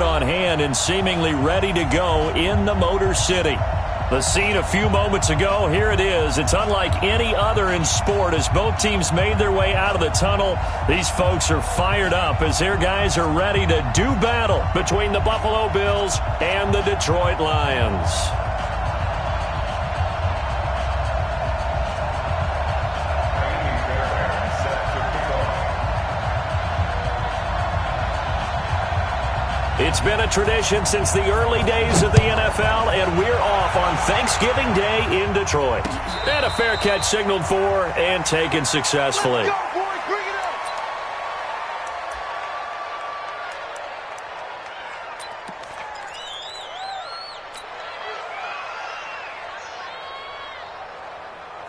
on hand and seemingly ready to go in the Motor City. The scene a few moments ago, here it is. It's unlike any other in sport as both teams made their way out of the tunnel. These folks are fired up as their guys are ready to do battle between the Buffalo Bills and the Detroit Lions. It's been a tradition since the early days of the NFL, and we're off on Thanksgiving Day in Detroit. And a fair catch signaled for and taken successfully. Let's go, boys. Bring it up.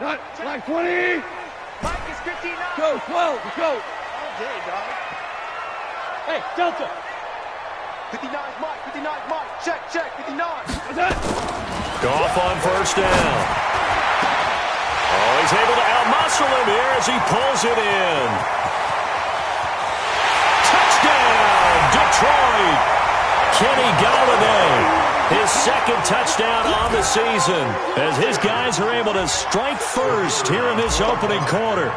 Not like 20. Mike is 59. Go, 12, go. All day, dog. Hey, Delta. 59 Mike, 59 Mike. Check, 59. What's that? Goff on first down. Oh, he's able to outmuscle him here as he pulls it in. Touchdown, Detroit. Kenny Golladay, his second touchdown on the season as his guys are able to strike first here in this opening quarter.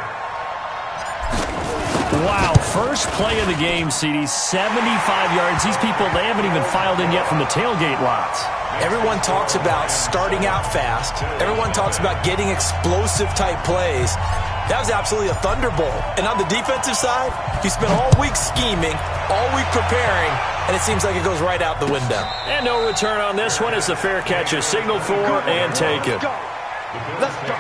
Wow, first play of the game, CD, 75 yards. These people, they haven't even filed in yet from the tailgate lots. Everyone talks about starting out fast. Everyone talks about getting explosive-type plays. That was absolutely a thunderbolt. And on the defensive side, you spent all week scheming, all week preparing, and it seems like it goes right out the window. And no return on this one as the fair catch is signaled for and taken. Let's go.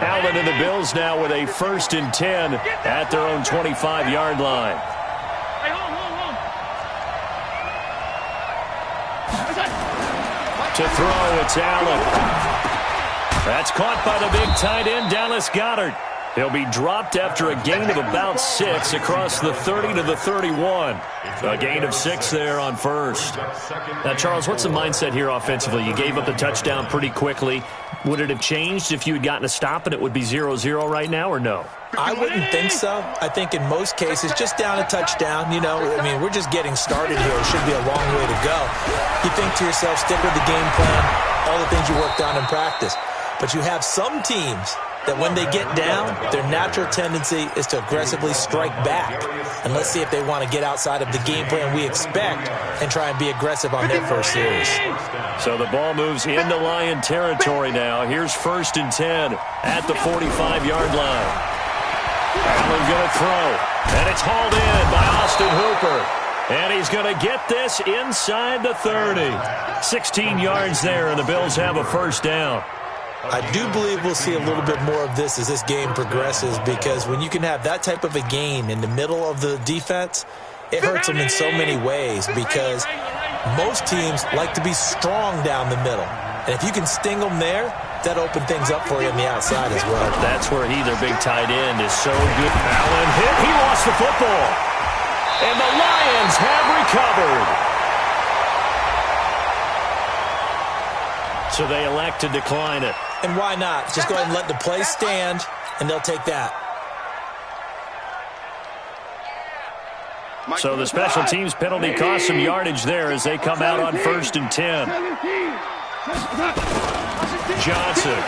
Allen and the Bills now with a 1st and 10 at their own 25-yard line. Hey, hold. To throw, it's Allen. That's caught by the big tight end, Dallas Goedert. He'll be dropped after a gain of about 6 across the 30 to the 31. A gain of 6 there on first. Now, Charles, what's the mindset here offensively? You gave up the touchdown pretty quickly. Would it have changed if you had gotten a stop and it would be 0-0 right now, or no? I wouldn't think so. I think in most cases, just down a touchdown, you know, I mean, we're just getting started here. It should be a long way to go. You think to yourself, stick with the game plan, all the things you worked on in practice. But you have some teams that when they get down, their natural tendency is to aggressively strike back. And let's see if they want to get outside of the game plan we expect and try and be aggressive on their first series. So the ball moves into Lion territory now. Here's 1st and 10 at the 45-yard line. Allen going to throw, and it's hauled in by Austin Hooper. And he's going to get this inside the 30. 16 yards there, and the Bills have a 1st down. I do believe we'll see a little bit more of this as this game progresses, because when you can have that type of a gain in the middle of the defense, it hurts them in so many ways, because most teams like to be strong down the middle. And if you can sting them there, that opens things up for you on the outside as well. That's where their big tight end, is so good. Allen hit. He lost the football. And the Lions have recovered. So they elect to decline it. And why not? Just go ahead and let the play stand, and they'll take that. So the special teams penalty cost some yardage there as they come out on 1st and 10. Johnson.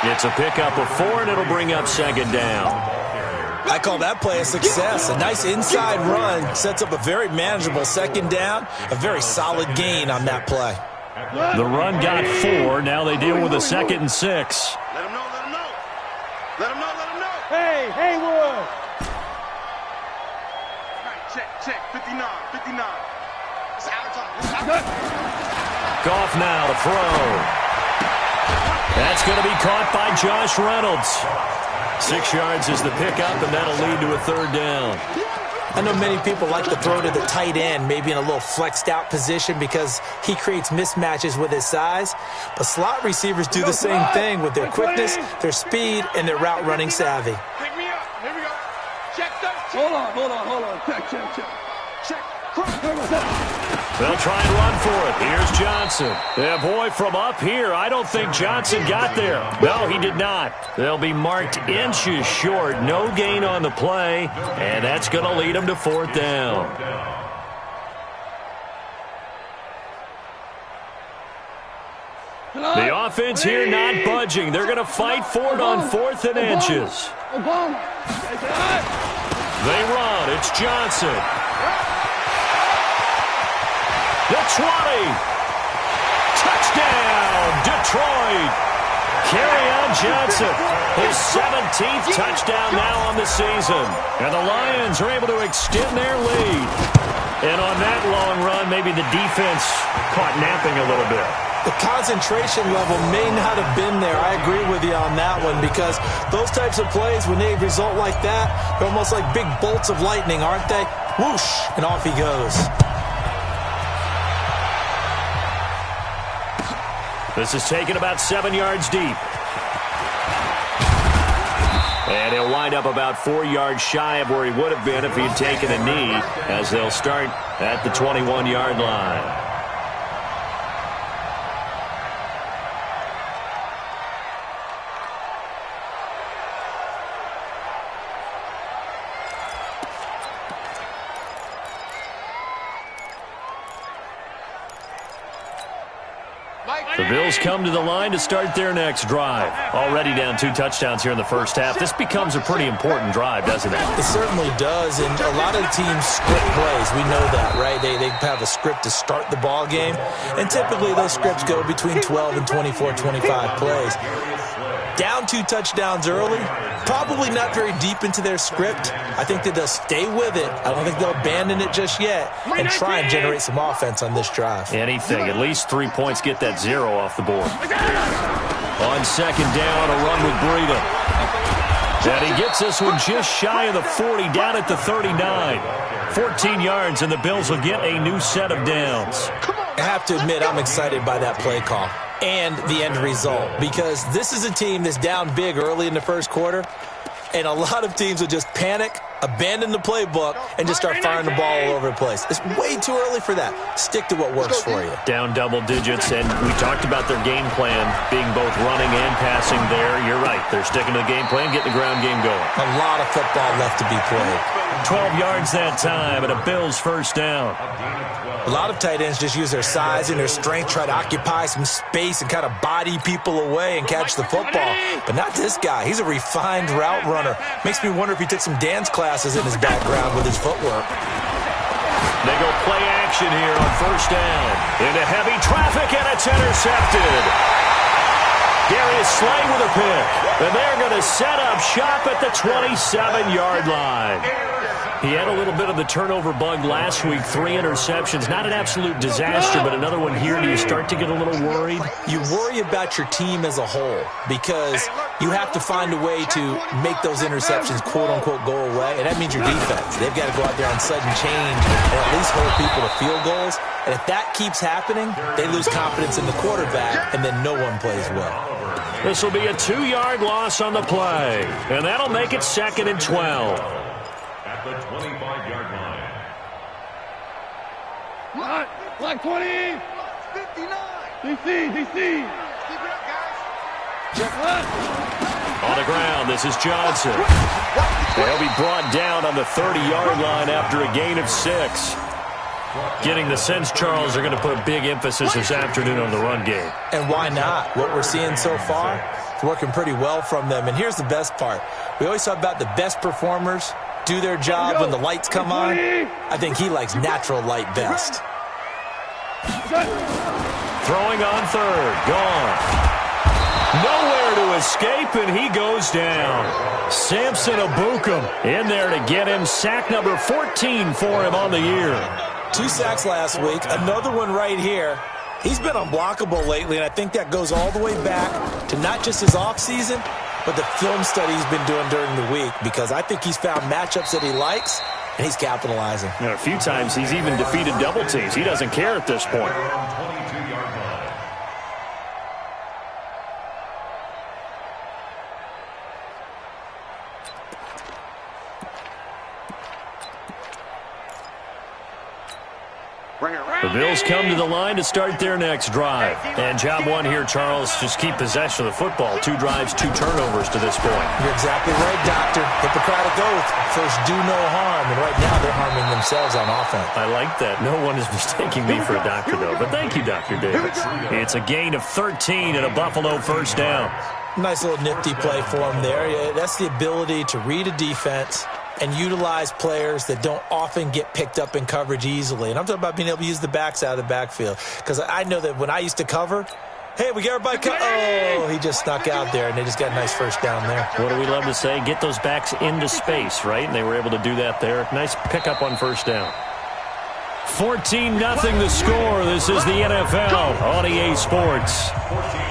It's a pickup of 4, and it'll bring up 2nd down. I call that play a success. A nice inside run sets up a very manageable 2nd down. A very solid gain on that play. The run got 4. Now they deal with a 2nd and 6. Let him know. Let him know. Hey, Haywood. Check. 59. It's out of time. Goff now to throw. That's going to be caught by Josh Reynolds. 6 yards is the pickup, and that'll lead to a 3rd down. I know many people like to throw to the tight end, maybe in a little flexed out position because he creates mismatches with his size. But slot receivers do the same thing with their quickness, their speed, and their route running savvy. Pick me up. Here we go. Check. Hold on. Check. They'll try and run for it. Here's Johnson. Yeah, boy, from up here, I don't think Johnson got there. No, he did not. They'll be marked inches short. No gain on the play, and that's going to lead them to 4th down. The offense here not budging. They're going to fight for it on 4th and inches. They run. It's Johnson. The 20. Touchdown, Detroit. Kerryon Johnson, his 17th touchdown now on the season. And the Lions are able to extend their lead. And on that long run, maybe the defense caught napping a little bit. The concentration level may not have been there. I agree with you on that one, because those types of plays, when they result like that, they're almost like big bolts of lightning, aren't they? Whoosh, and off he goes. This is taken about 7 yards deep. And he'll wind up about 4 yards shy of where he would have been if he had taken a knee, as they'll start at the 21-yard line. The Bills come to the line to start their next drive. Already down 2 touchdowns here in the first half. This becomes a pretty important drive, doesn't it? It certainly does, and a lot of the teams script plays. We know that, right? They have a script to start the ball game, and typically those scripts go between 12 and 24, 25 plays. Down 2 touchdowns early, probably not very deep into their script. I think that they'll stay with it. I don't think they'll abandon it just yet and try and generate some offense on this drive. Anything. At least 3 points, get that 0 off the board. On 2nd down, a run with Breida. And he gets this one just shy of the 40, down at the 39. 14 yards, and the Bills will get a new set of downs. I have to admit, I'm excited by that play call and the end result, because this is a team that's down big early in the first quarter, and a lot of teams will just panic, abandon the playbook, and just start firing the ball all over the place. It's way too early for that. Stick to what works for you. Down double digits, and we talked about their game plan being both running and passing there. You're right. They're sticking to the game plan, getting the ground game going. A lot of football left to be played. 12 yards that time, and a Bills first down. A lot of tight ends just use their size and their strength, try to occupy some space and kind of body people away and catch the football. But not this guy. He's a refined route runner. Makes me wonder if he took some dance classes in his background with his footwork. They go play action here on first down. Into heavy traffic, and it's intercepted. Darius Slay with a pick. And they're going to set up shop at the 27-yard line. He had a little bit of the turnover bug last week, 3 interceptions. Not an absolute disaster, but another one here. Do you start to get a little worried? You worry about your team as a whole, because you have to find a way to make those interceptions, quote-unquote, go away, and that means your defense. They've got to go out there on sudden change and at least hold people to field goals. And if that keeps happening, they lose confidence in the quarterback, and then no one plays well. This will be a 2-yard loss on the play, and that'll make it 2nd and 12. At the 25-yard line. Black 20. 59. DC. Keep it up, guys. On the ground, this is Johnson. They'll be brought down on the 30-yard line after a gain of 6. Getting the sense, Charles, are going to put a big emphasis this afternoon on the run game. And why not? What we're seeing so far is working pretty well from them. And here's the best part. We always talk about the best performers do their job when the lights come on. I think he likes natural light best. Throwing on 3rd. Gone. Nowhere to escape, and he goes down. Samson Abukum in there to get him. Sack number 14 for him on the year. 2 sacks last week, another one right here. He's been unblockable lately, and I think that goes all the way back to not just his offseason, but the film study he's been doing during the week, because I think he's found matchups that he likes, and he's capitalizing. And a few times he's even defeated double teams. He doesn't care at this point. The Bills come to the line to start their next drive. And job one here, Charles, just keep possession of the football. 2 drives, 2 turnovers to this point. You're exactly right, Doctor. Hippocratic oath. First, do no harm. And right now, they're harming themselves on offense. I like that. No one is mistaking me for a doctor, though. But thank you, Dr. Davis. It's a gain of 13 and a Buffalo first down. Nice little nifty play for him there. Yeah, that's the ability to read a defense and utilize players that don't often get picked up in coverage easily. And I'm talking about being able to use the backs out of the backfield. Because I know that when I used to cover, hey, we got everybody oh, he just snuck out there, and they just got a nice first down there. What do we love to say? Get those backs into space, right? And they were able to do that there. Nice pickup on first down. 14-0 the score. This is the NFL on EA Sports. 14.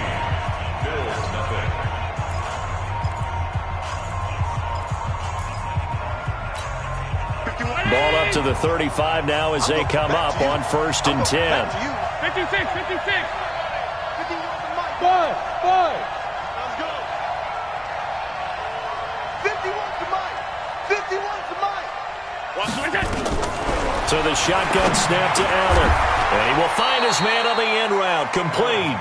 Ball up to the 35 now as they come up on 1st and 10. 56, 56. 5. Let's go. 51 to Mike. 51 to Mike. So the shotgun snap to Allen. And he will find his man on the end route. Complete.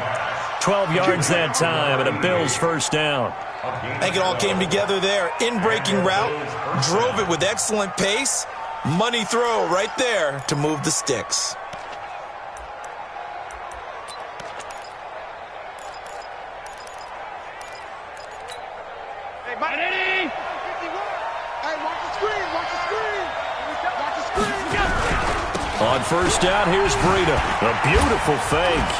12 yards that time and a Bills first down. I think it all came together there. In-breaking route. Drove it with excellent pace. Money throw right there to move the sticks. Hey, Mike. Hey, watch the screen. Watch the screen. Watch the screen. On first down, here's Breida. A beautiful fake.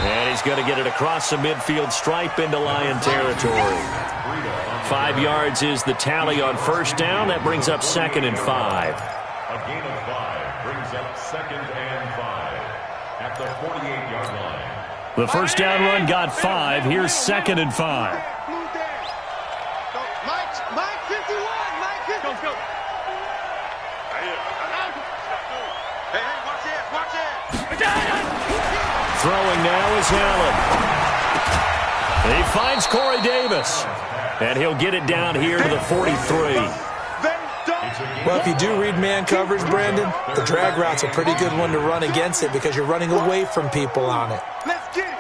And he's going to get it across the midfield stripe into Lion territory. 5 yards is the tally on first down. That brings up 2nd and 5. A gain of 5 brings up 2nd and 5 at the 48-yard line. The first down run got 5. Here's 2nd and 5. Mike 51. Mike 51. Go. Hey, watch it. Throwing now is Allen. He finds Corey Davis. And he'll get it down here to the 43. Well, if you do read man coverage, Brandon, the drag route's a pretty good one to run against it because you're running away from people on it. Let's get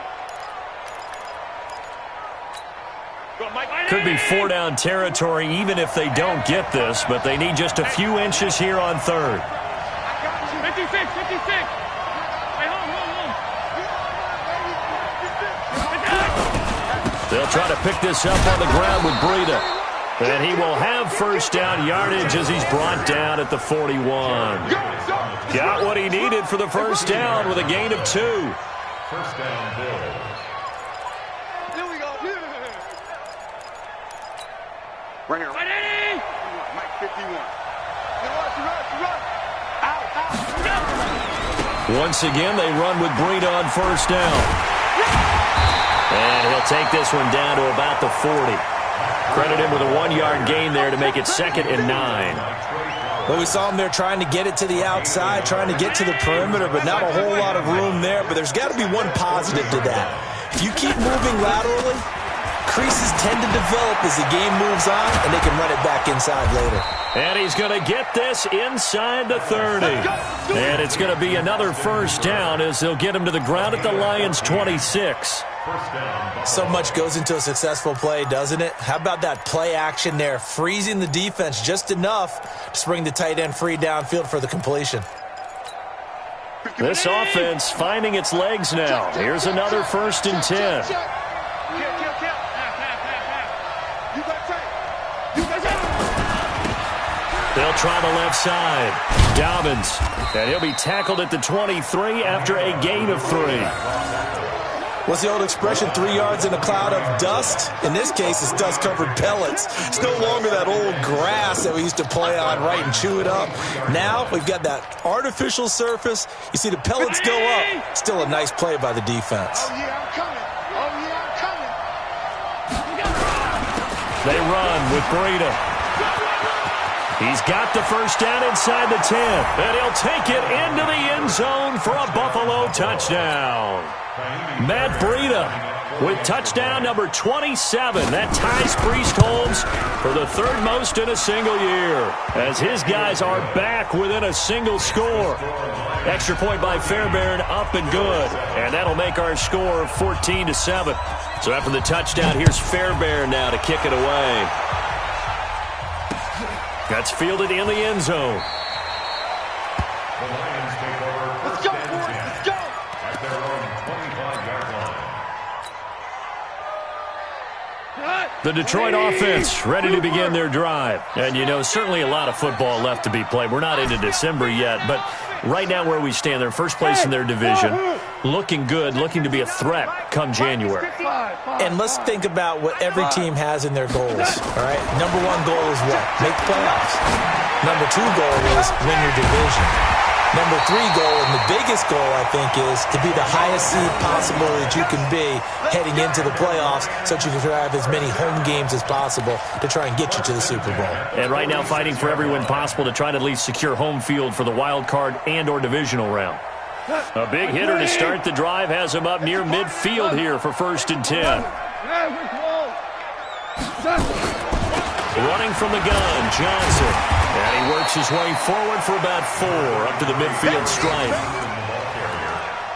it. Could be 4-down territory even if they don't get this, but they need just a few inches here on 3rd. 56. Hey, home. They'll try to pick this up on the ground with Breida. And he will have first down yardage as he's brought down at the 41. Got what he needed for the first down with a gain of 2. First down, Bills. Here we go. Right here. Mike 51. Run. Once again, they run with Breida on first down. And he'll take this one down to about the 40. Credit him with a 1-yard gain there to make it 2nd and 9. Well, we saw him there trying to get it to the outside, trying to get to the perimeter, but not a whole lot of room there. But there's got to be one positive to that. If you keep moving laterally, creases tend to develop as the game moves on, and they can run it back inside later. And he's going to get this inside the 30. And it's going to be another first down as they'll get him to the ground at the Lions' 26. So much goes into a successful play, doesn't it? How about that play action there, freezing the defense just enough to bring the tight end free downfield for the completion. This offense finding its legs now. Here's another 1st and 10. They'll try the left side. Dobbins. And he'll be tackled at the 23 after a gain of 3. What's the old expression, 3 yards in a cloud of dust? In this case, it's dust-covered pellets. It's no longer that old grass that we used to play on, right, and chew it up. Now we've got that artificial surface. You see the pellets go up. Still a nice play by the defense. Oh, yeah, I'm coming. They run with Breida. He's got the first down inside the 10, and he'll take it into the end zone for a Buffalo touchdown. Matt Breida with touchdown number 27. That ties Priest Holmes for the third most in a single year, as his guys are back within a single score. Extra point by Fairbairn, up and good, and that'll make our score 14-7. So after the touchdown, here's Fairbairn now to kick it away. That's fielded in the end zone. The Lions take over. Let's go, boys. Let's go. At their own 25-yard line. The Detroit offense ready to begin their drive. And, you know, certainly a lot of football left to be played. We're not into December yet, but right now where we stand, they're first place in their division, looking good, looking to be a threat come January. And let's think about what every team has in their goals, all right? Number one goal is what? Make the playoffs. Number two goal is win your division. Number three goal, and the biggest goal, I think, is to be the highest seed possible that you can be heading into the playoffs so that you can have as many home games as possible to try and get you to the Super Bowl. And right now fighting for every win possible to try to at least secure home field for the wild card and or divisional round. A big hitter to start the drive has him up near midfield here for 1st and 10. Running from the gun, Johnson. And he works his way forward for about 4 up to the midfield stripe.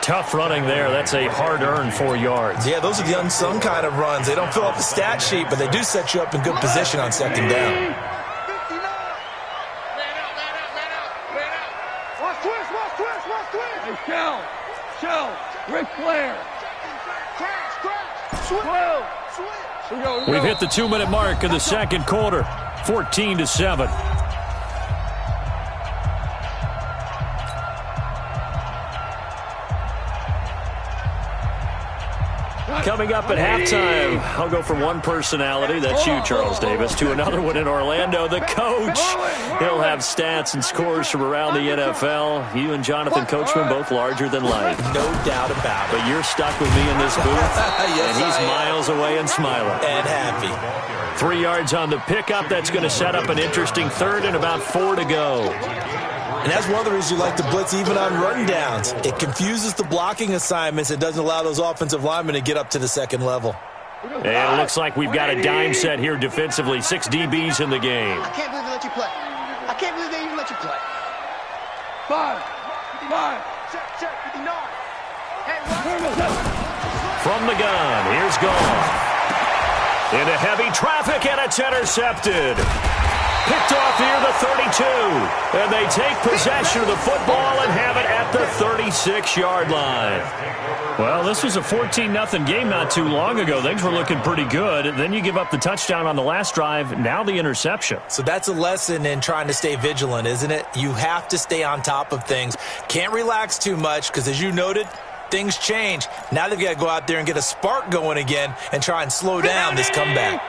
Tough running there. That's a hard-earned 4 yards. Yeah, those are the unsung kind of runs. They don't fill up the stat sheet, but they do set you up in good position on 2nd down. Watch twist. Hey, Shell, Ric Flair. Crash. Switch. We've hit the 2-minute mark in the second quarter. 14-7. Coming up at halftime, I'll go from one personality, that's you, Charles Davis, to another one in Orlando, the coach. He'll have stats and scores from around the NFL. You and Jonathan Coachman, both larger than life. No doubt about it. But you're stuck with me in this booth, Yes, and he's I am. miles away and smiling. And happy. 3 yards on the pickup. That's going to set up an interesting 3rd and about 4 to go. And that's one of the reasons you like to blitz even on rundowns. It confuses the blocking assignments. It doesn't allow those offensive linemen to get up to the 2nd level. And it looks like we've got a dime set here defensively. 6 DBs in the game. I can't believe they let you play. I can't believe they even let you play. 5. Check, 59. Hey, From the gun, here's Goff. Into heavy traffic, and it's intercepted. Picked off near the 32. And they take possession of the football and have it at the 36-yard line. Well, this was a 14-0 game not too long ago. Things were looking pretty good. Then you give up the touchdown on the last drive. Now the interception. So that's a lesson in trying to stay vigilant, isn't it? You have to stay on top of things. Can't relax too much because, as you noted, things change. Now they've got to go out there and get a spark going again and try and slow down this comeback.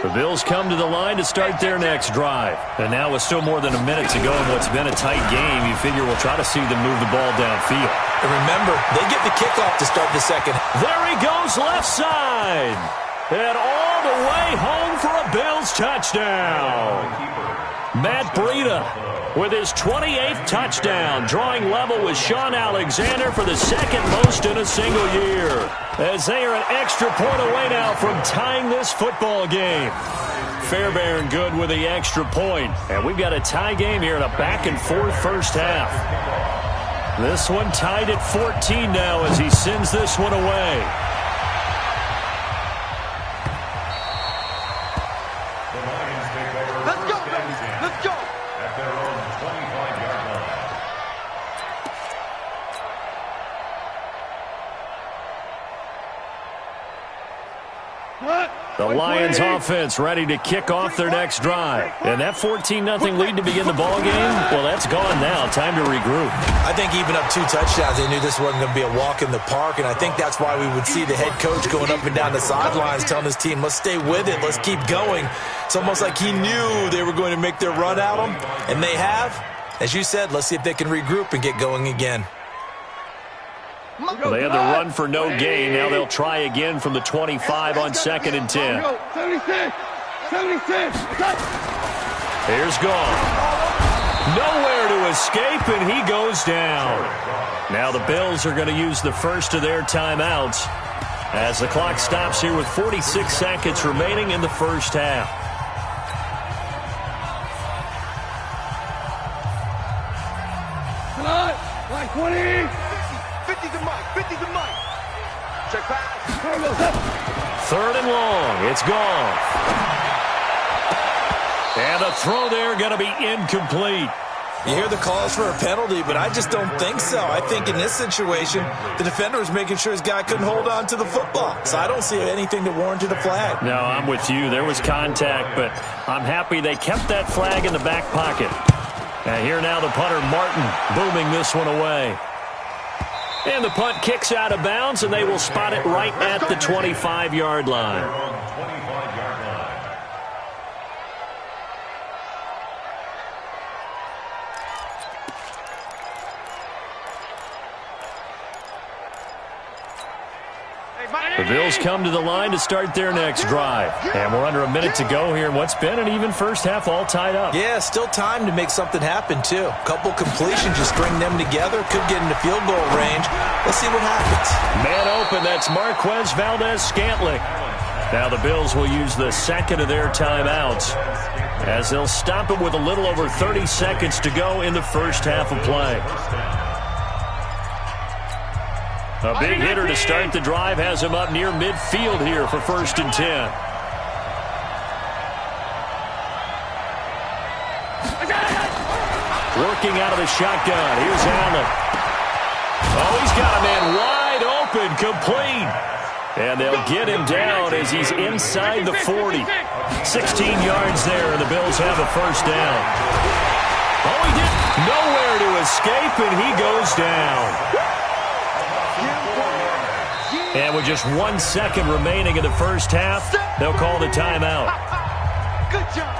The Bills come to the line to start their next drive. And now with still more than a minute to go in what's been a tight game, you figure we'll try to see them move the ball downfield. And remember, they get the kickoff to start the 2nd. There he goes left side. And all the way home for a Bills touchdown. Matt Breida with his 28th touchdown, drawing level with Sean Alexander for the 2nd most in a single year. As they are an extra point away now from tying this football game. Fairbairn good with the extra point. And we've got a tie game here in a back-and-forth first half. This one tied at 14 now as he sends this one away. Let's go, baby. Let's go. At their own 25-yard line. The Lions offense ready to kick off their next drive. And that 14-0 lead to begin the ball game, well, that's gone now. Time to regroup. I think even up 2 touchdowns, they knew this wasn't going to be a walk in the park, and I think that's why we would see the head coach going up and down the sidelines telling his team, let's stay with it, let's keep going. It's almost like he knew they were going to make their run at him, and they have. As you said, let's see if they can regroup and get going again. Well, they had the run for no gain. Now they'll try again from the 25 on 2nd and 10. 76. Here's gone. Nowhere to escape, and he goes down. Now the Bills are going to use the first of their timeouts as the clock stops here with 46 seconds remaining in the first half. Come on. Like 20. 50 to Mike. 50 to Mike. Check pass. Third and long. It's gone. And the throw there going to be incomplete. You hear the calls for a penalty, but I just don't think so. I think in this situation, the defender was making sure his guy couldn't hold on to the football. So I don't see anything that warranted a flag. No, I'm with you. There was contact, but I'm happy they kept that flag in the back pocket. And here now the punter, Martin, booming this one away. And the punt kicks out of bounds, and they will spot it right at the 25-yard line. The Bills come to the line to start their next drive. And we're under a minute to go here in what's been an even first half, all tied up. Yeah, still time to make something happen, too. A couple completions, you string them together, could get into field goal range. Let's see what happens. Man open, that's Marquez Valdez-Scantling. Now the Bills will use the second of their timeouts as they'll stop it with a little over 30 seconds to go in the first half of play. A big hitter to start the drive has him up near midfield here for 1st and 10. Working out of the shotgun. Here's Allen. Oh, he's got a man wide open, complete. And they'll get him down as he's inside the 40. 16 yards there, and the Bills have a first down. Oh, he did nowhere to escape, and he goes down. And with just 1 second remaining in the first half, they'll call the timeout. Good job.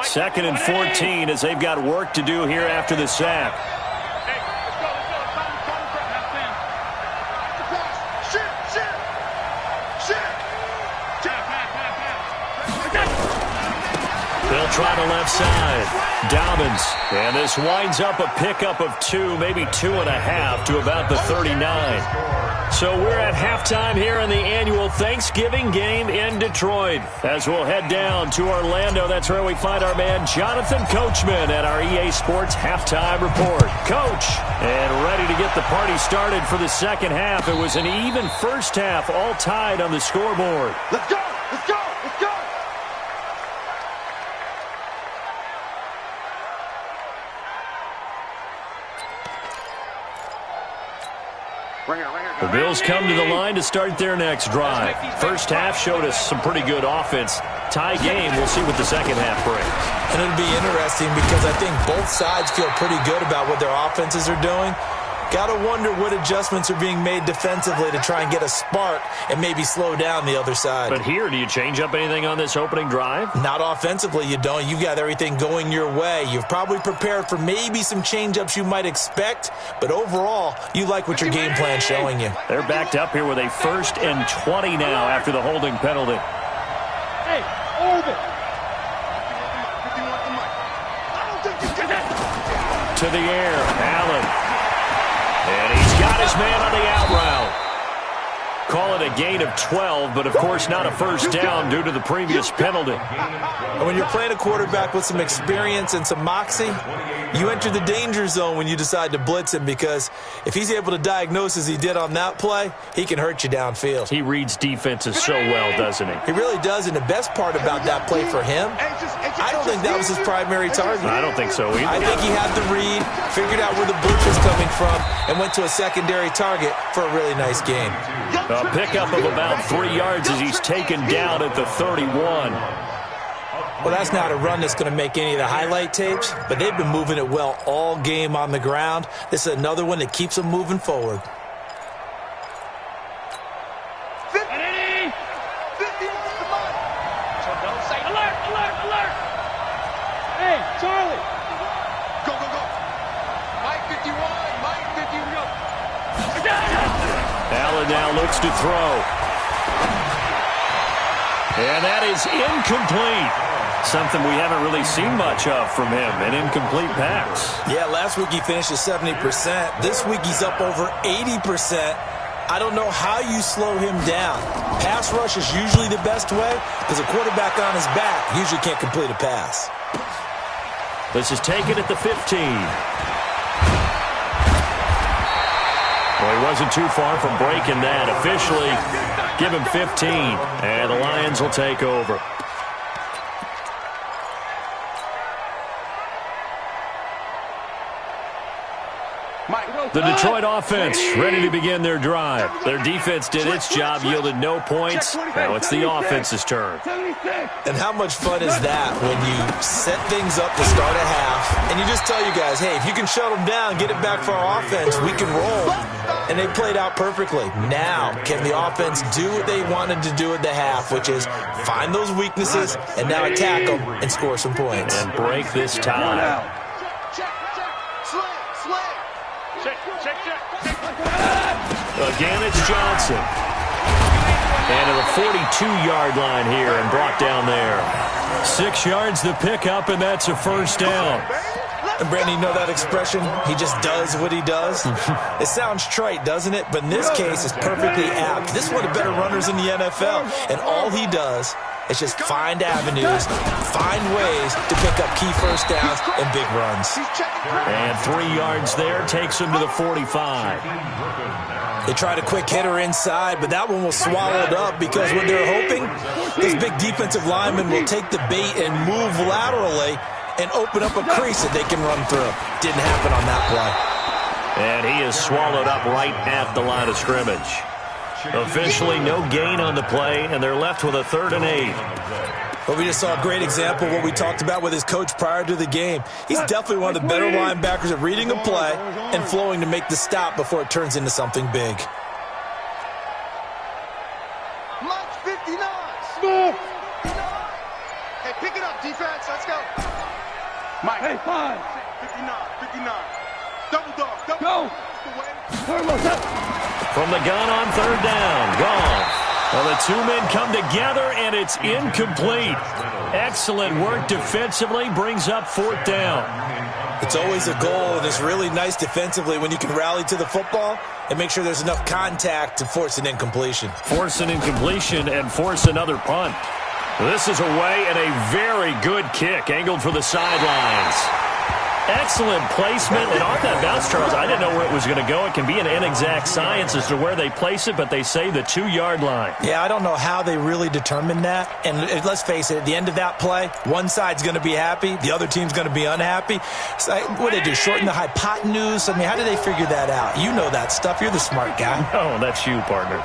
Second and 14 as they've got work to do here after the sack. They'll try the left side. Dobbins. And this winds up a pickup of 2, maybe 2.5 to about the 39. So we're at halftime here in the annual Thanksgiving game in Detroit. As we'll head down to Orlando, that's where we find our man Jonathan Coachman at our EA Sports Halftime Report. Coach, and ready to get the party started for the second half. It was an even first half, all tied on the scoreboard. Let's go! Let's go! Let's go! The Bills come to the line to start their next drive. First half showed us some pretty good offense. Tie game, we'll see what the second half brings. And it'll be interesting because I think both sides feel pretty good about what their offenses are doing. Got to wonder what adjustments are being made defensively to try and get a spark and maybe slow down the other side. But here, do you change up anything on this opening drive? Not offensively, you don't. You got everything going your way. You've probably prepared for maybe some change-ups you might expect, but overall, you like what your game plan's showing you. They're backed up here with a 1st and 20 now after the holding penalty. Hey, over. To the air, Allen. And he's got his man on the out route. Call it a gain of 12, but of course not a first down due to the previous penalty. And when you're playing a quarterback with some experience and some moxie, you enter the danger zone when you decide to blitz him, because if he's able to diagnose as he did on that play, he can hurt you downfield. He reads defenses so well, doesn't he? He really does, and the best part about that play for him, I don't think that was his primary target. I don't think so either. I think he had the read, figured out where the blitz was coming from, and went to a secondary target for a really nice game. A pickup of about 3 yards as he's taken down at the 31. Well, that's not a run that's going to make any of the highlight tapes, but they've been moving it well all game on the ground. This is another one that keeps them moving forward. Alert! Hey, Charlie! Go, go, go. Mike 51, Mike 51. Allen now looks to throw. And that is incomplete. Something we haven't really seen much of from him, an incomplete pass. Yeah, last week he finished at 70%. This week he's up over 80%. I don't know how you slow him down. Pass rush is usually the best way because a quarterback on his back usually can't complete a pass. This is taken at the 15. Well, he wasn't too far from breaking that. Officially, give him 15, and the Lions will take over. The Detroit offense ready to begin their drive. Their defense did its job, yielded no points. Now it's the offense's turn. And how much fun is that when you set things up to start a half, and you just tell you guys, hey, if you can shut them down, get it back for our offense, we can roll. And they played out perfectly. Now, can the offense do what they wanted to do at the half, which is find those weaknesses and now attack them and score some points. And break this tie. Again, it's Johnson. And to the 42-yard line here and brought down there. 6 yards the pickup, and that's a first down. And Brandon, you know that expression? He just does what he does. It sounds trite, doesn't it? But in this case, it's perfectly apt. This is one of the better runners in the NFL. And all he does is just find avenues, find ways to pick up key first downs and big runs. And 3 yards there takes him to the 45. They tried a quick hitter inside, but that one was swallowed up because what they're hoping, this big defensive lineman will take the bait and move laterally and open up a crease that they can run through. Didn't happen on that play. And he is swallowed up right at the line of scrimmage. Officially no gain on the play, and they're left with a 3rd and 8. But we just saw a great example of what we talked about with his coach prior to the game. He's definitely one of the better linebackers at reading a play and flowing to make the stop before it turns into something big. Mike 59. Move! Hey, pick it up, defense. Let's go. Mike. Hey, 5. 59. Double dog. Go! Turbo set. From the gun on 3rd down. Gone. Well, the two men come together, and it's incomplete. Excellent work defensively. Brings up 4th down. It's always a goal, and it's really nice defensively when you can rally to the football and make sure there's enough contact to force an incompletion. Force an incompletion and force another punt. This is away, and a very good kick angled for the sidelines. Excellent placement, and off that bounce, Charles, I didn't know where it was going to go. It can be an inexact science as to where they place it, but they say the 2-yard line. Yeah, I don't know how they really determined that. And let's face it, at the end of that play, one side's going to be happy, the other team's going to be unhappy. So, what do they do, shorten the hypotenuse? I mean, how do they figure that out? You know that stuff. You're the smart guy. Oh, that's you, partner.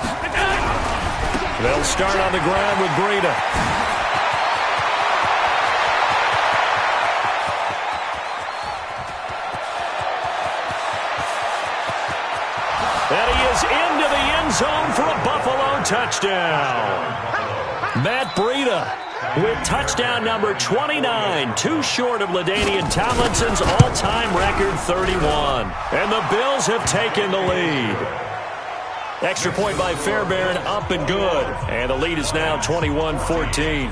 They'll start on the ground with Breida. And he is into the end zone for a Buffalo touchdown. Matt Breida with touchdown number 29, too short of LaDainian Tomlinson's all-time record 31. And the Bills have taken the lead. Extra point by Fairbairn, up and good. And the lead is now 21-14.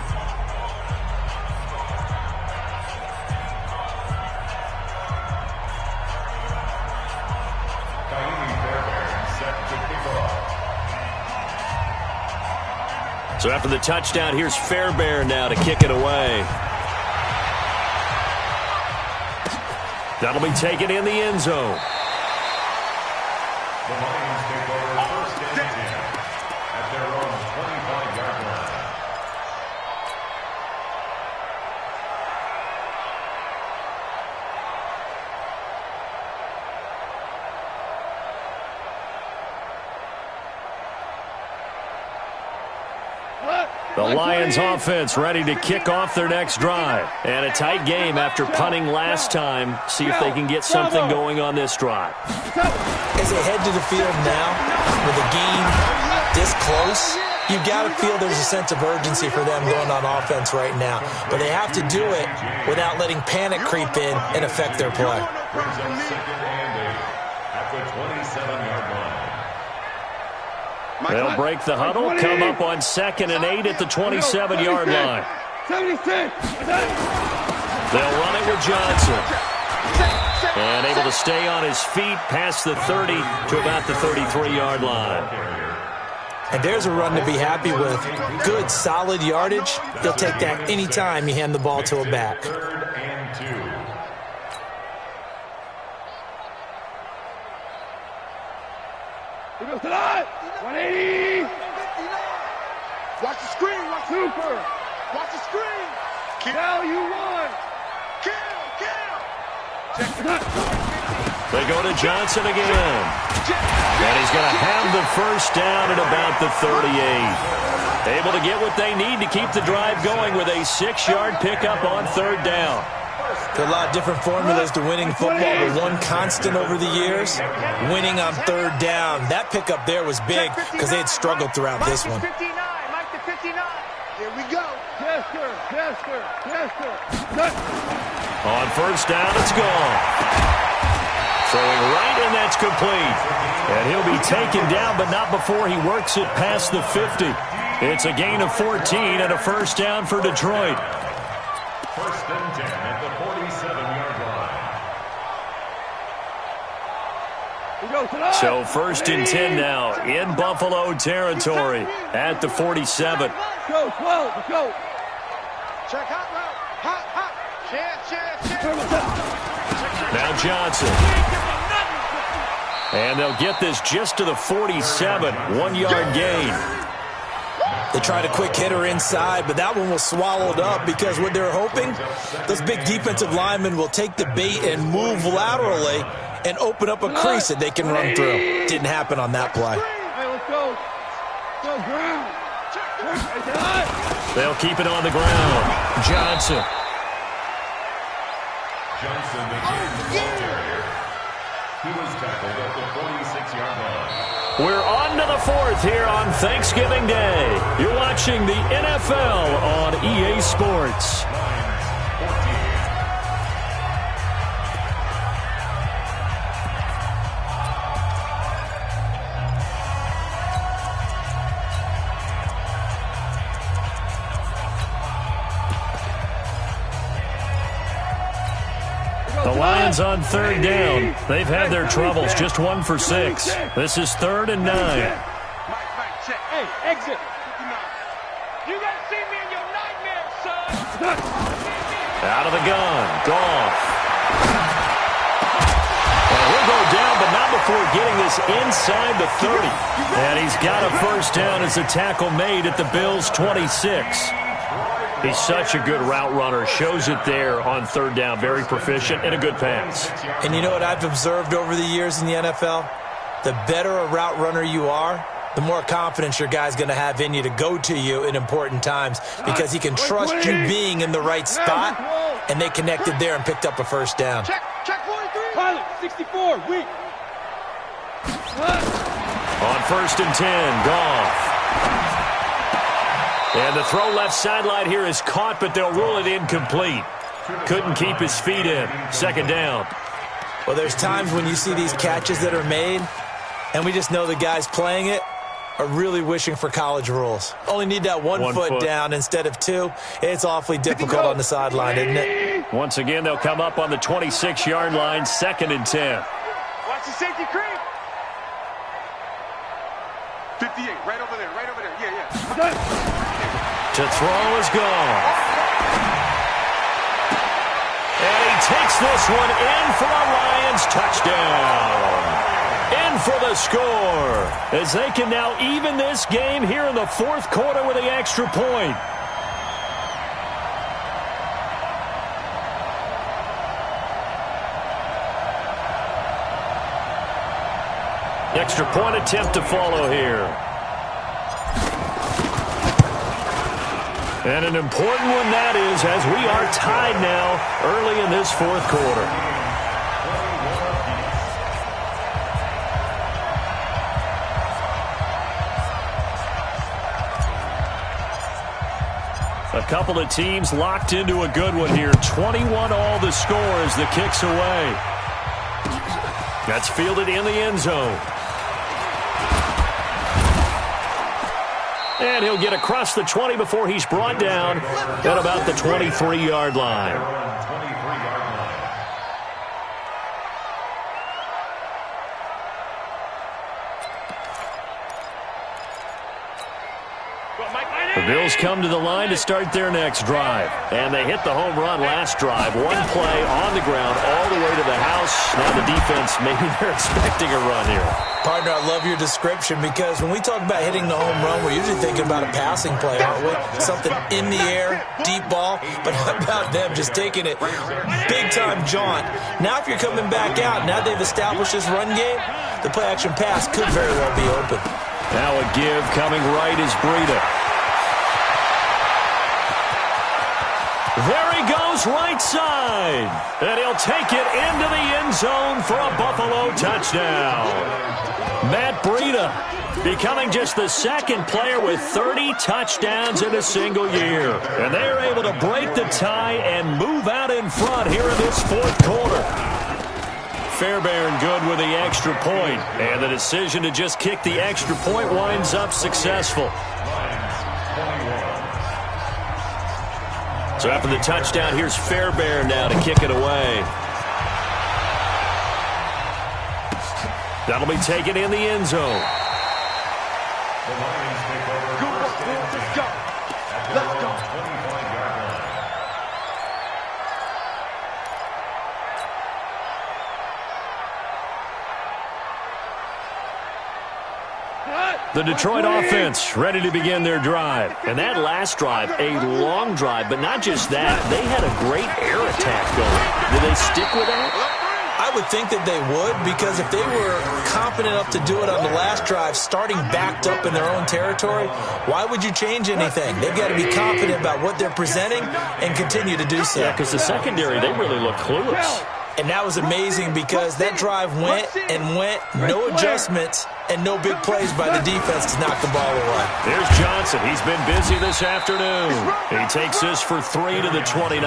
So after the touchdown, here's Fairbairn now to kick it away. That'll be taken in the end zone. The Lions take over 1st and 10 at their own 25-yard line. The Lions offense ready to kick off their next drive. And a tight game after punting last time. See if they can get something going on this drive. As they head to the field now, with a game this close, You've got to feel there's a sense of urgency for them going on offense right now. But they have to do it without letting panic creep in and affect their play. Brings up second and 8 at the 27-yard line. They'll break the huddle, come up on 2nd and 8 at the 27-yard line. 76. They'll run it with Johnson. And able to stay on his feet past the 30 to about the 33-yard line. And there's a run to be happy with. Good, solid yardage. They'll take that any time you hand the ball to a back. 3rd and 2. He goes to that. 180. Watch the screen. Watch Super. Watch the screen. Now you won. Kill. They go to Johnson again. And he's going to have the first down at about the 38. Able to get what they need to keep the drive going with a 6-yard pickup on 3rd down. There are a lot of different formulas to winning football, but one constant over the years, winning on 3rd down. That pickup there was big because they had struggled throughout this one. Mike the 59. Here we go. Yes, sir. Yes, sir. Yes, sir. On 1st down, it's gone. Throwing right, and that's complete. And he'll be taken down, but not before he works it past the 50. It's a gain of 14 and a 1st down for Detroit. 1st and 10 at the 47-yard line. So 1st and 10 now in Buffalo territory at the 47. Go, 12. Go. Check hot route. Hot. Chance. Now Johnson. And they'll get this just to the 47. 1-yard gain. They tried a quick hitter inside, but that one was swallowed up because what they're hoping, those big defensive linemen will take the bait and move laterally and open up a crease that they can run through. Didn't happen on that play. Hey, let's go. Go ground. They'll keep it on the ground. Johnson. Johnson became the ball carrier. He was tackled at the 46-yard line. We're on to the 4th here on Thanksgiving Day. You're watching the NFL on EA Sports. 9-14. The Lions on 3rd down. They've had their troubles, just 1 for 6. This is 3rd and 9. Mike, check. Hey, exit. You gotta see me in your nightmares, son. Out of the gun, Goff. And he'll go down, but not before getting this inside the 30. And he's got a 1st down as a tackle made at the Bills' 26. He's such a good route runner. Shows it there on 3rd down. Very proficient and a good pass. And you know what I've observed over the years in the NFL? The better a route runner you are, the more confidence your guy's going to have in you to go to you in important times because he can trust you being in the right spot, and they connected there and picked up a 1st down. Check 43. Pilot, 64, weak. On 1st and 10, Goff. And the throw left sideline here is caught, but they'll rule it incomplete. Couldn't keep his feet in. 2nd down. Well, there's times when you see these catches that are made, and we just know the guys playing it are really wishing for college rules. Only need that one foot down instead of 2. It's awfully difficult on the sideline, isn't it? Once again, they'll come up on the 26-yard line, 2nd and 10. Watch the safety creep. 58, right over there. Yeah. To throw is gone. And he takes this one in for a Lions touchdown. In for the score, as they can now even this game here in the 4th quarter with the extra point. Extra point attempt to follow here. And an important one that is, as we are tied now early in this 4th quarter. A couple of teams locked into a good one here. 21 all the score as the kick's away. That's fielded in the end zone. And he'll get across the 20 before he's brought down at about the 23-yard line. The Bills come to the line to start their next drive. And they hit the home run last drive. One play on the ground all the way to the house. Now the defense, maybe they're expecting a run here. Partner, I love your description because when we talk about hitting the home run, we're usually thinking about a passing play, aren't we? Something in the air, deep ball. But how about them just taking it big-time jaunt? Now if you're coming back out, now they've established this run game, the play-action pass could very well be open. Now a give coming right is Breida. There he goes, right side. And he'll take it into the end zone for a Buffalo touchdown. Matt Breida becoming just the second player with 30 touchdowns in a single year. And they are able to break the tie and move out in front here in this fourth quarter. Fairbairn good with the extra point. And the decision to just kick the extra point winds up successful. So after the touchdown, here's Fairbairn now to kick it away. That'll be taken in the end zone. Let's go. Let's go. The Detroit offense ready to begin their drive. And that last drive, a long drive, but not just that. They had a great air attack going. Did they stick with that? I would think that they would, because if they were confident enough to do it on the last drive, starting backed up in their own territory, why would you change anything? They've got to be confident about what they're presenting and continue to do so. Yeah, because the secondary, they really look clueless. And that was amazing because that drive went and went, no adjustments, and no big plays by the defense to knock the ball away. There's Johnson. He's been busy this afternoon. He takes this for 3 to the 29.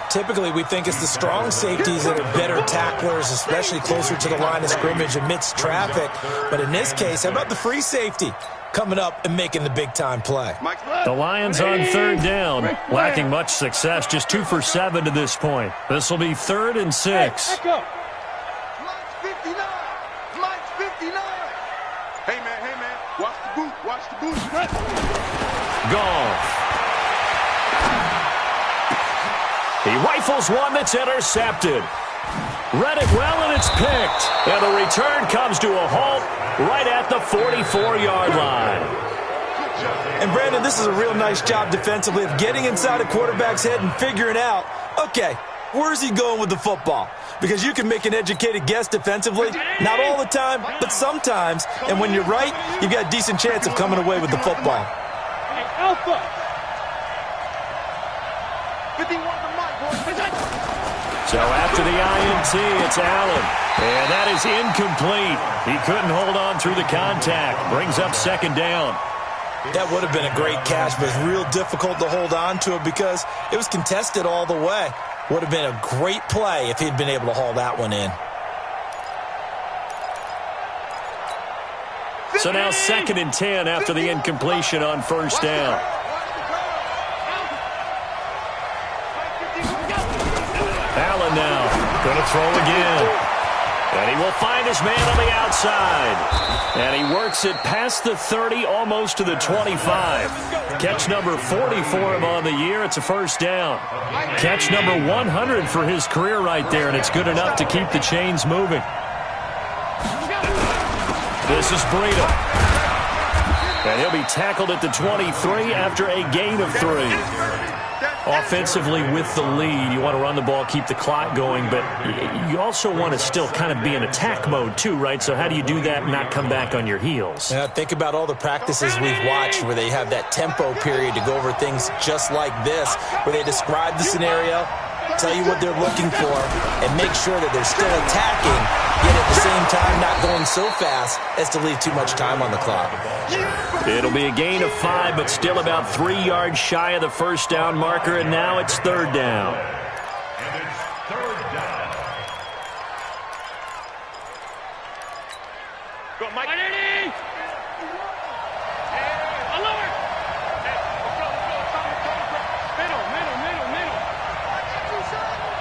Typically, we think it's the strong safeties that are better tacklers, especially closer to the line of scrimmage amidst traffic. But in this case, how about the free safety coming up and making the big-time play? The Lions on third down, lacking much success, just 2 for 7 to this point. This will be 3rd and 6. Mike's 59. Mike's 59. Hey, man. Watch the boot. Watch the boot. Goff. He rifles one that's intercepted. Read it well, and it's picked. And the return comes to a halt right at the 44-yard line. And, Brandon, this is a real nice job defensively of getting inside a quarterback's head and figuring out, okay, where's he going with the football? Because you can make an educated guess defensively, not all the time, but sometimes. And when you're right, you've got a decent chance of coming away with the football. Hey, Alpha. 51 to Mike, boys. So after the INT, it's Allen. And that is incomplete. He couldn't hold on through the contact. Brings up 2nd down. That would have been a great catch, but it's real difficult to hold on to it because it was contested all the way. Would have been a great play if he'd been able to haul that one in. So now 2nd and 10 after the incompletion on 1st down. Allen now going to throw again. And he will find his man on the outside. And he works it past the 30, almost to the 25. Catch number 40 for him on the year. It's a 1st down. Catch number 100 for his career right there, and it's good enough to keep the chains moving. This is Breida. And he'll be tackled at the 23 after a gain of 3. Offensively with the lead, you want to run the ball, keep the clock going, but you also want to still kind of be in attack mode too, right? So how do you do that and not come back on your heels? Yeah, think about all the practices we've watched where they have that tempo period to go over things just like this, where they describe the scenario, tell you what they're looking for, and make sure that they're still attacking yet at the same time not going so fast as to leave too much time on the clock. It'll be a gain of 5, but still about 3 yards shy of the first down marker, and now it's third down. And it's third down. Go, Mike.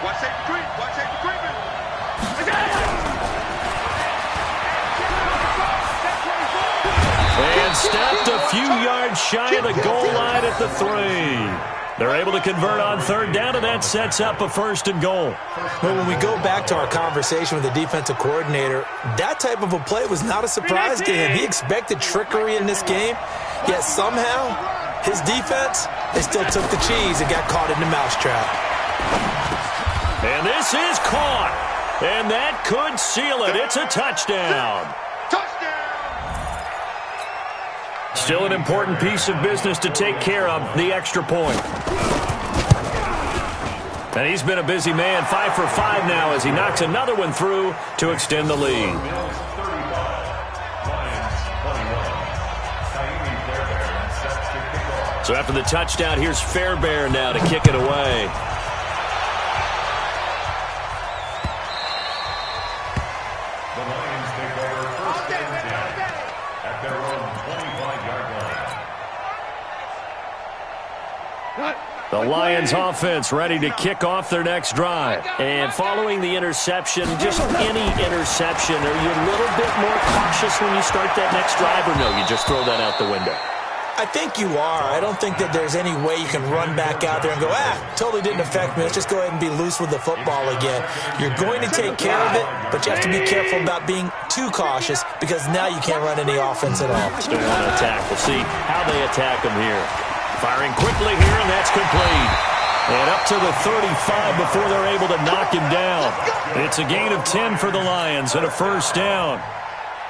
Watch safety creep. Watch safety creeping. And stepped a few yards shy of the goal line at the 3. They're able to convert on third down, and that sets up a first and goal. Well, when we go back to our conversation with the defensive coordinator, that type of a play was not a surprise to him. He expected trickery in this game, yet somehow his defense, they still took the cheese and got caught in the mousetrap. And this is caught, and that could seal it. It's a touchdown. Still an important piece of business to take care of, the extra point. And he's been a busy man, 5 for 5 now as he knocks another one through to extend the lead. So after the touchdown, here's Fairbairn now to kick it away. The Lions take over first and 10 at their own 25-yard line. The Lions offense ready to kick off their next drive. And following the interception, just any interception, are you a little bit more cautious when you start that next drive, or no, you just throw that out the window? I think you are. I don't think that there's any way you can run back out there and go, totally didn't affect me. Let's just go ahead and be loose with the football again. You're going to take care of it, but you have to be careful about being too cautious because now you can't run any offense at all. Still want to attack. We'll see how they attack them here. Firing quickly here, and that's complete. And up to the 35 before they're able to knock him down. It's a gain of 10 for the Lions and a first down.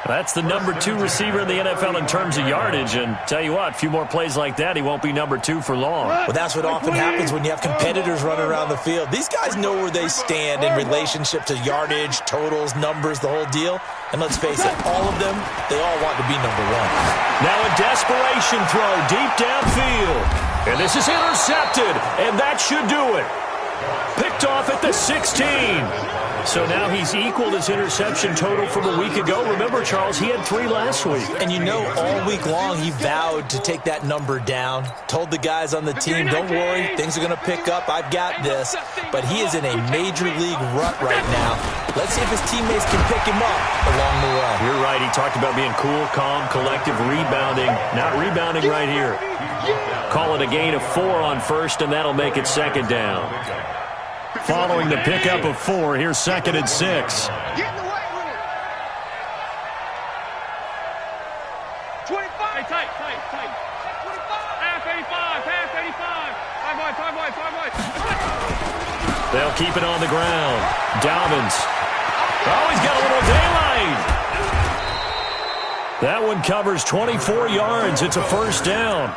That's the number 2 receiver in the NFL in terms of yardage. And tell you what, a few more plays like that, he won't be number 2 for long. Well, that's what often happens when you have competitors running around the field. These guys know where they stand in relationship to yardage, totals, numbers, the whole deal. And let's face it, all of them, they all want to be number 1. Now a desperation throw deep downfield. And this is intercepted, and that should do it. Picked off at the 16. So now he's equaled his interception total from a week ago. Remember, Charles, he had 3 last week. And you know, all week long he vowed to take that number down. Told the guys on the team, don't worry, things are going to pick up. I've got this. But he is in a major league rut right now. Let's see if his teammates can pick him up along the way. You're right. He talked about being cool, calm, collective, rebounding. Not rebounding right here. Call it a gain of 4 on first, and that'll make it second down. Following the pickup of 4, here's second and 6. Get in the way with it. 25. Hey, tight. 25. Half 85, half 85. 5 wide. They'll keep it on the ground. Dobbins. Oh, he's got a little daylight. That one covers 24 yards. It's a first down.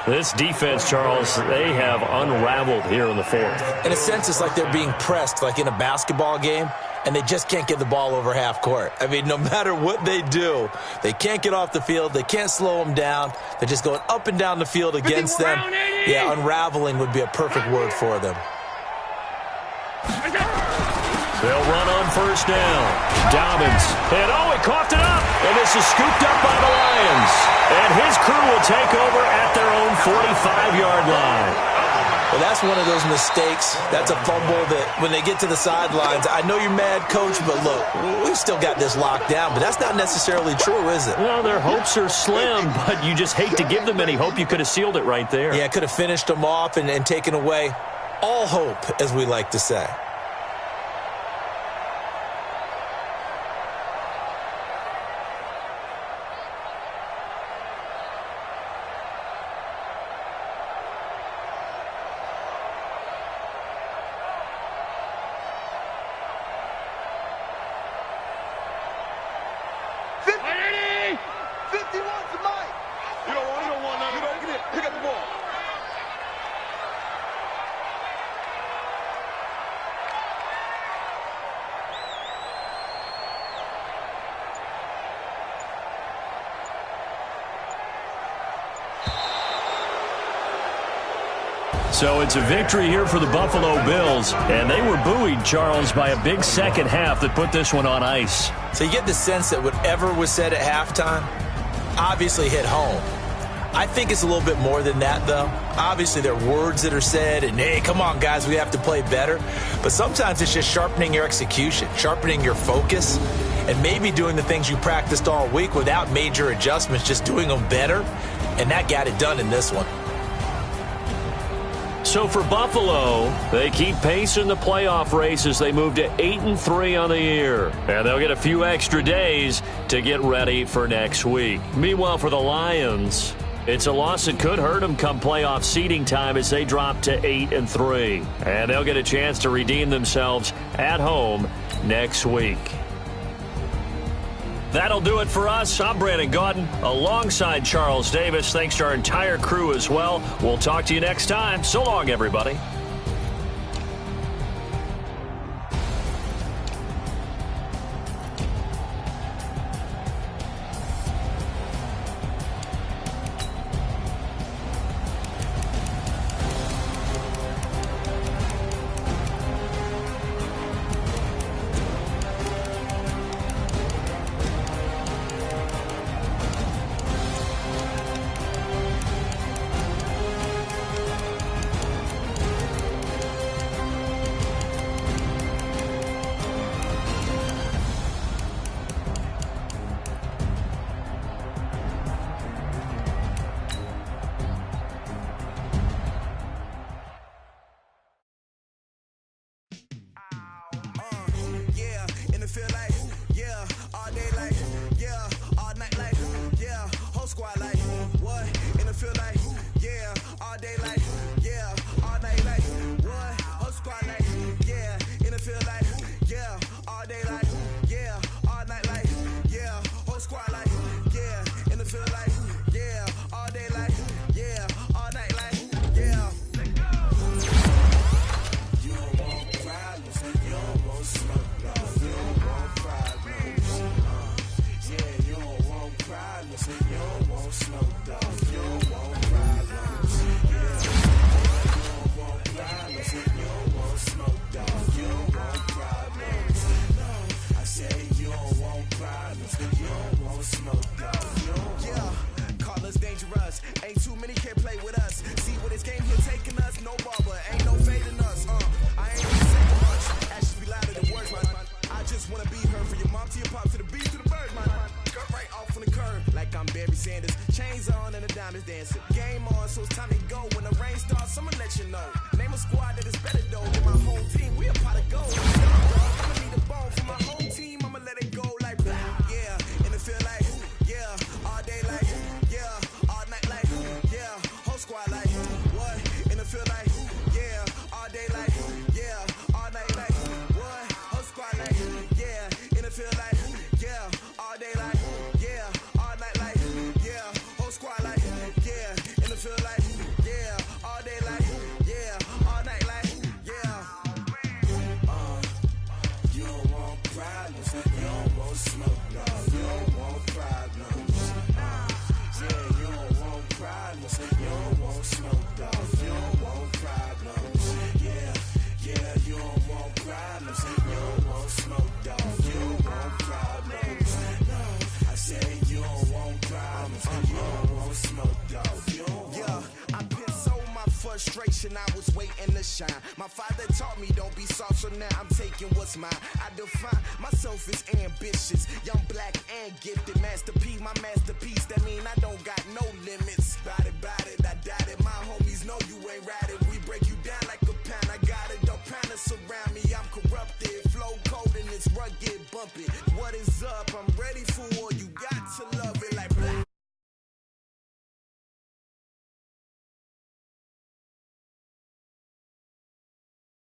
This defense, Charles, they have unraveled here in the 4th. In a sense, it's like they're being pressed, like in a basketball game, and they just can't get the ball over half court. I mean, no matter what they do, they can't get off the field. They can't slow them down. They're just going up and down the field against them. Yeah, unraveling would be a perfect word for them. They'll run on first down. Dobbins. And he coughed it up. And this is scooped up by the Lions. And his crew will take over at their own 45-yard line. Well, that's one of those mistakes. That's a fumble that when they get to the sidelines, I know you're mad, Coach, but look, we've still got this locked down. But that's not necessarily true, is it? Well, their hopes are slim, but you just hate to give them any hope. You could have sealed it right there. Yeah, could have finished them off and taken away all hope, as we like to say. So it's a victory here for the Buffalo Bills, and they were buoyed, Charles, by a big second half that put this one on ice. So you get the sense that whatever was said at halftime obviously hit home. I think it's a little bit more than that, though. Obviously, there are words that are said, and, hey, come on, guys, we have to play better. But sometimes it's just sharpening your execution, sharpening your focus, and maybe doing the things you practiced all week without major adjustments, just doing them better. And that got it done in this one. So for Buffalo, they keep pace in the playoff race as they move to 8-3 on the year. And they'll get a few extra days to get ready for next week. Meanwhile, for the Lions, it's a loss that could hurt them come playoff seeding time as they drop to 8-3. And they'll get a chance to redeem themselves at home next week. That'll do it for us. I'm Brandon Gaudin alongside Charles Davis. Thanks to our entire crew as well. We'll talk to you next time. So long, everybody. I was waiting to shine. My father taught me don't be soft, so now I'm taking what's mine. I define myself as ambitious, young, black, and gifted. Master P, my masterpiece. That mean I don't got no limits. Bout it, I doubt it. My homies know you ain't ratted. We break you down like a pound. I got it, don't pound us around me. I'm corrupted, flow cold and it's rugged, bump it. What is up?